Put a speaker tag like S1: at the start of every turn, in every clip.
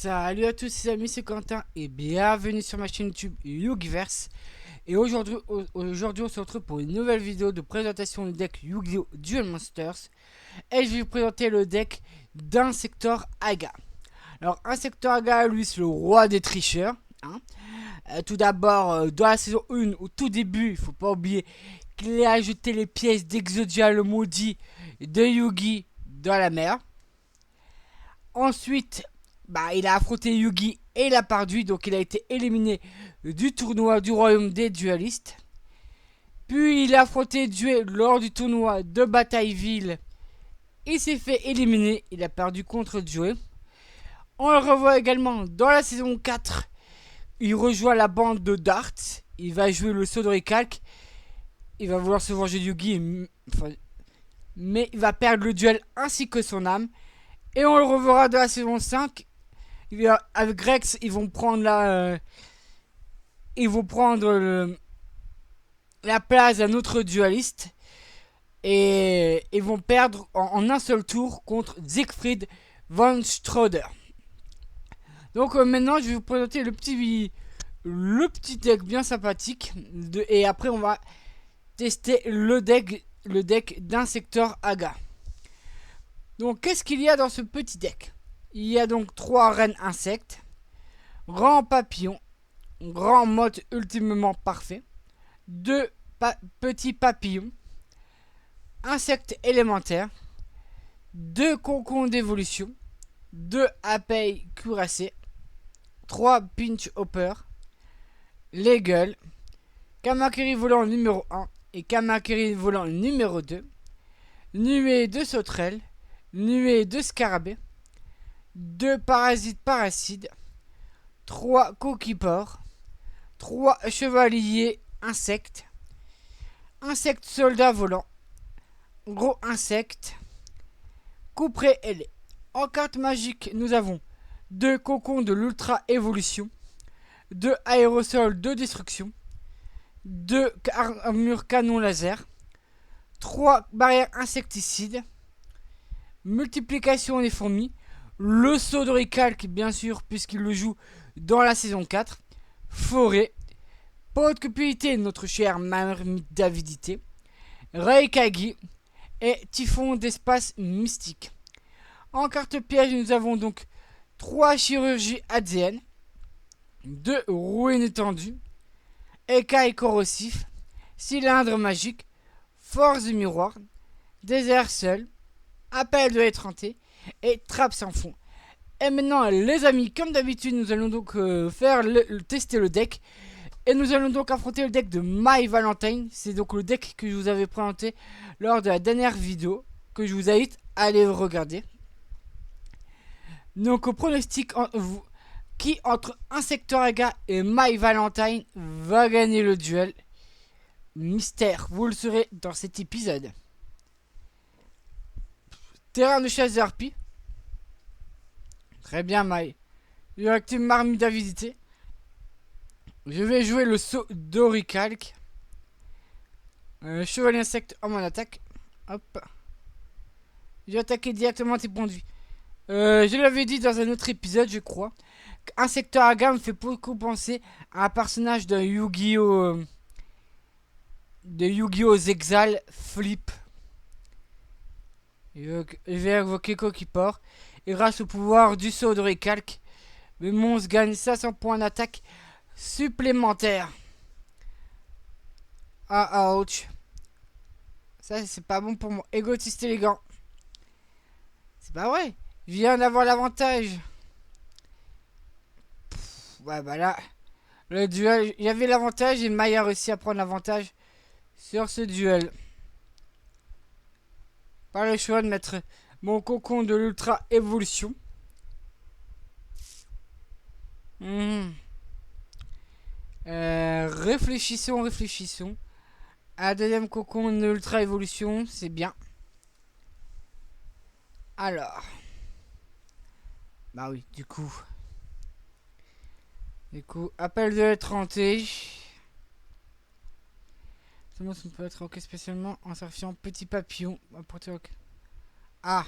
S1: Salut à tous les amis, c'est Quentin et bienvenue sur ma chaîne YouTube Yugiverse. Et aujourd'hui on se retrouve pour une nouvelle vidéo de présentation du deck Yu-Gi-Oh! Duel Monsters. Et je vais vous présenter le deck d'Insector Aga. Alors Insector Aga, lui c'est le roi des tricheurs, hein. Tout d'abord, dans la saison 1, au tout début, il faut pas oublier qu'il a ajouté les pièces d'Exodia le maudit de Yugi dans la mer. Ensuite, il a affronté Yugi et il a perdu, donc il a été éliminé du tournoi du royaume des dualistes. Puis il a affronté Duel lors du tournoi de Batailleville. Il s'est fait éliminer, il a perdu contre Duel. On le revoit également dans la saison 4. Il rejoint la bande de Dart. Il va jouer le saut de récalque. Il va vouloir se venger de Yugi, mais il va perdre le duel ainsi que son âme. Et on le reverra dans la saison 5. Avec Rex, ils vont prendre la place d'un autre dualiste. Et ils vont perdre en un seul tour contre Siegfried von Stroder. Donc maintenant, je vais vous présenter le petit deck bien sympathique. Et après, on va tester le deck d'Insector Aga. Donc, qu'est-ce qu'il y a dans ce petit deck? Il y a donc 3 reines insectes, grand papillon, grand mode ultimement parfait, 2 petits papillons, insectes élémentaires, 2 cocons d'évolution, 2 abeilles cuirassées, 3 pinch hoppers, les gueules, Kamakiri volant numéro 1 et Kamakiri volant numéro 2, nuée de sauterelles, nuée de scarabées, 2 parasites paracides, 3 coquipores, 3 chevaliers insectes, insectes soldats volants, gros insectes, couperets ailés. En carte magique, nous avons 2 cocons de l'ultra évolution, 2 aérosols de destruction, 2 armures canon laser, 3 barrières insecticides, multiplication des fourmis, le saut de récalque bien sûr puisqu'il le joue dans la saison 4, forêt, pot de cupidité notre cher marmite d'avidité, Reikagi et typhon d'espace mystique. En carte piège nous avons donc 3 chirurgies ADN, 2 ruines étendues, écailles corrosifs, cylindre magique, force du miroir, désert seul, appel de l'étranté et trappe sans fond. Et maintenant les amis, comme d'habitude nous allons donc tester le deck. Et nous allons donc affronter le deck de My Valentine. C'est donc le deck que je vous avais présenté lors de la dernière vidéo, que je vous invite à aller regarder. Donc au pronostic, qui entre Insector Aga et My Valentine va gagner le duel? Mystère, vous le saurez dans cet épisode. Terrain de chasse harpies. Très bien, My. Directive marmite d'avidité. Je vais jouer le saut d'Oricalque. Chevalier insecte en mon attaque. Hop. Je vais attaquer directement tes points de vie. Je l'avais dit dans un autre épisode, je crois. Insector Aga me fait beaucoup penser à un personnage de Yu-Gi-Oh! De Yu-Gi-Oh! Zexal Flip. Je vais invoquer Coquiport. Et grâce au pouvoir du saut de récalque, mes monstres gagnent 500 points d'attaque supplémentaires. Ah, ouch. Ça, c'est pas bon pour moi. Égotiste élégant. C'est pas vrai. Je viens d'avoir l'avantage. Ouais, là. Le duel. J'avais l'avantage et Maya a réussi à prendre l'avantage sur ce duel. Pas le choix de mettre mon cocon de l'ultra évolution. Réfléchissons. Un deuxième cocon de l'ultra évolution, c'est bien. Alors. Bah oui, du coup, appel de l'étranté. Ça peut être ok spécialement en certifiant petit papillon. Ah,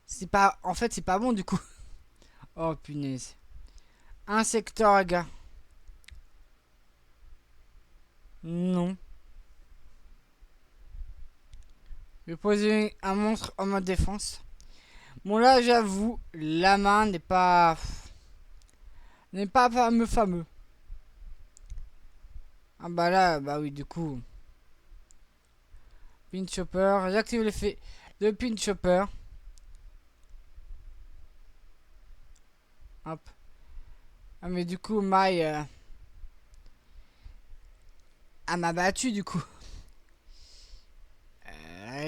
S1: c'est pas. En fait, c'est pas bon du coup. Oh punaise. Insectoraga. Non. Je vais poser un monstre en mode défense. Bon là j'avoue, la main n'est pas fameux. Ah bah là, bah oui du coup. Pin Chopper, j'active l'effet de Pin Chopper. Hop. Ah mais du coup Mai elle m'a battu du coup.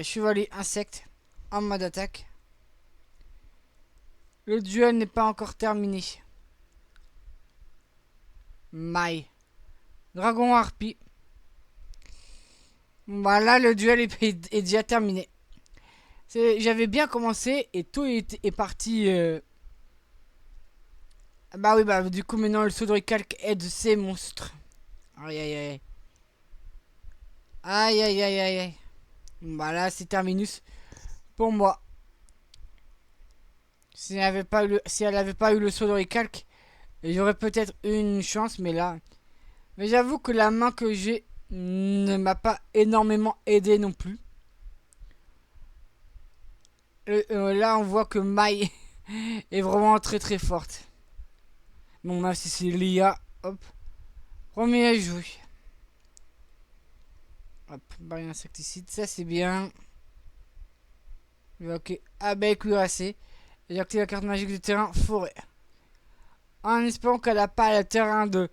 S1: Chevalier insecte en mode attaque. Le duel n'est pas encore terminé. Mai. Dragon harpie. Voilà, le duel est déjà terminé. J'avais bien commencé et tout est parti. Bah oui, bah du coup maintenant le saut de recalque aide ces monstres. Aïe aïe aïe. Aïe aïe aïe aïe aïe. Bah là c'est terminus pour moi. Si elle avait pas eu le saut de recalque, j'aurais peut-être eu une chance, mais là. Mais j'avoue que la main que j'ai ne m'a pas énormément aidé non plus. Là on voit que Mai est vraiment très très forte. Bon, même si c'est l'IA, hop. Premier à jouer. Hop, barrière insecticide, ça c'est bien. Ok, abeille cuirassée. Et j'active la carte magique du terrain forêt. En espérant qu'elle n'a pas le terrain de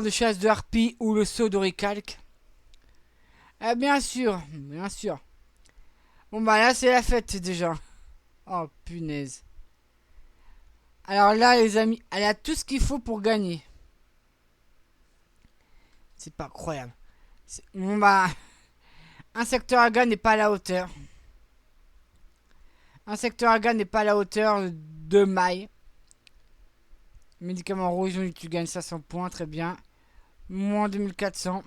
S1: chasse de harpie ou le saut de recalque. Ah, bien sûr, bien sûr. Bon bah là c'est la fête déjà. Oh punaise. Alors là les amis, elle a tout ce qu'il faut pour gagner. C'est pas croyable. Bon bah, Insectoraga n'est pas à la hauteur. Insectoraga n'est pas à la hauteur de Mai. Médicament rouge, tu gagnes 500 points, très bien. Moins 2400.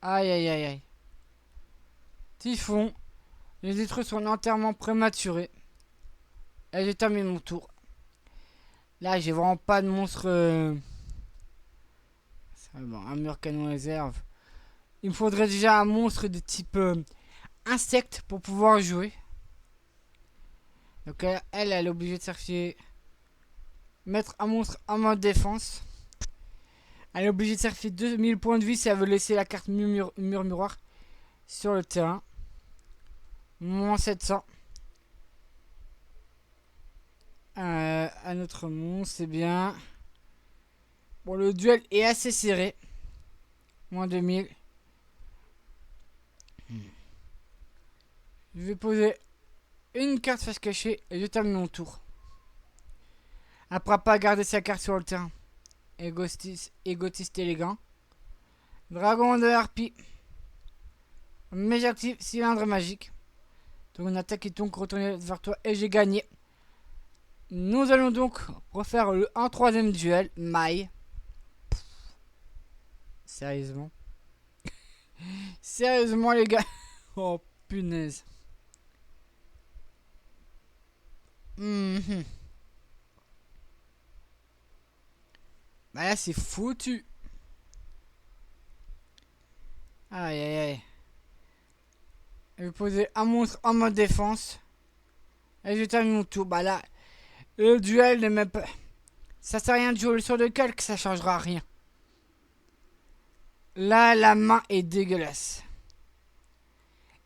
S1: Aïe aïe aïe aïe. Typhon. Les détruits sont entièrement prématurés. Et j'ai terminé mon tour. Là, j'ai vraiment pas de monstre. Bon, un mur canon réserve. Il me faudrait déjà un monstre de type insecte pour pouvoir jouer. Donc elle est obligée de chercher. Mettre un monstre en mode défense. Elle est obligée de chercher 2000 points de vie si elle veut laisser la carte mur miroir sur le terrain. Moins 700. Un autre monstre, c'est bien. Bon, le duel est assez serré. Moins 2000. Je vais poser une carte face cachée et je termine mon tour. Après pas garder sa carte sur le terrain. Égotiste élégant. Dragon de harpie. Mais j'active cylindre magique. Donc une attaque qui donc retourner vers toi et j'ai gagné. Nous allons donc refaire un troisième duel. Mai. Sérieusement. Sérieusement les gars. Oh punaise. Bah là c'est foutu. Aïe aïe aïe. Je vais poser un monstre en mode défense. Et je termine mon tour. Bah là, le duel n'est même pas. Ça sert à rien de jouer sur le calque, ça changera rien. Là, la main est dégueulasse.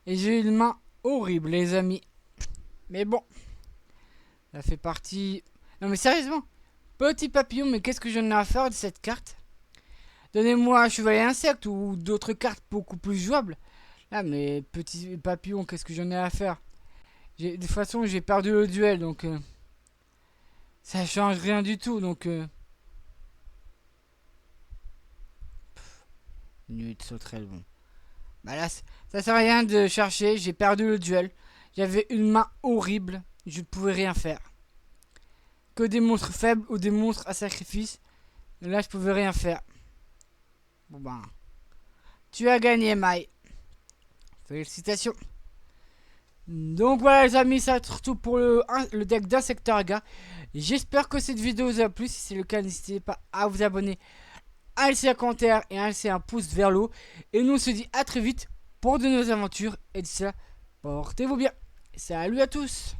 S1: Et j'ai une main horrible, les amis. Mais bon. Ça fait partie. Non, mais sérieusement. Petit papillon, mais qu'est-ce que j'en ai à faire de cette carte? Donnez-moi un chevalier insecte ou d'autres cartes beaucoup plus jouables. Là, mais petit papillon, qu'est-ce que j'en ai à faire? De toute façon, j'ai perdu le duel, donc. Ça change rien du tout, donc. Nuit sauterelle, bon. Bah là, ça sert à rien de chercher. J'ai perdu le duel. J'avais une main horrible. Je ne pouvais rien faire. Que des monstres faibles ou des monstres à sacrifice. Là, je pouvais rien faire. Bon ben. Tu as gagné, Mai. Félicitations. Donc voilà les amis, ça c'est tout pour le deck d'Insectaraga. J'espère que cette vidéo vous a plu. Si c'est le cas, n'hésitez pas à vous abonner, à laisser un commentaire et à laisser un pouce vers le haut. Et nous on se dit à très vite pour de nouvelles aventures. Et d'ici là, portez-vous bien. Salut à tous.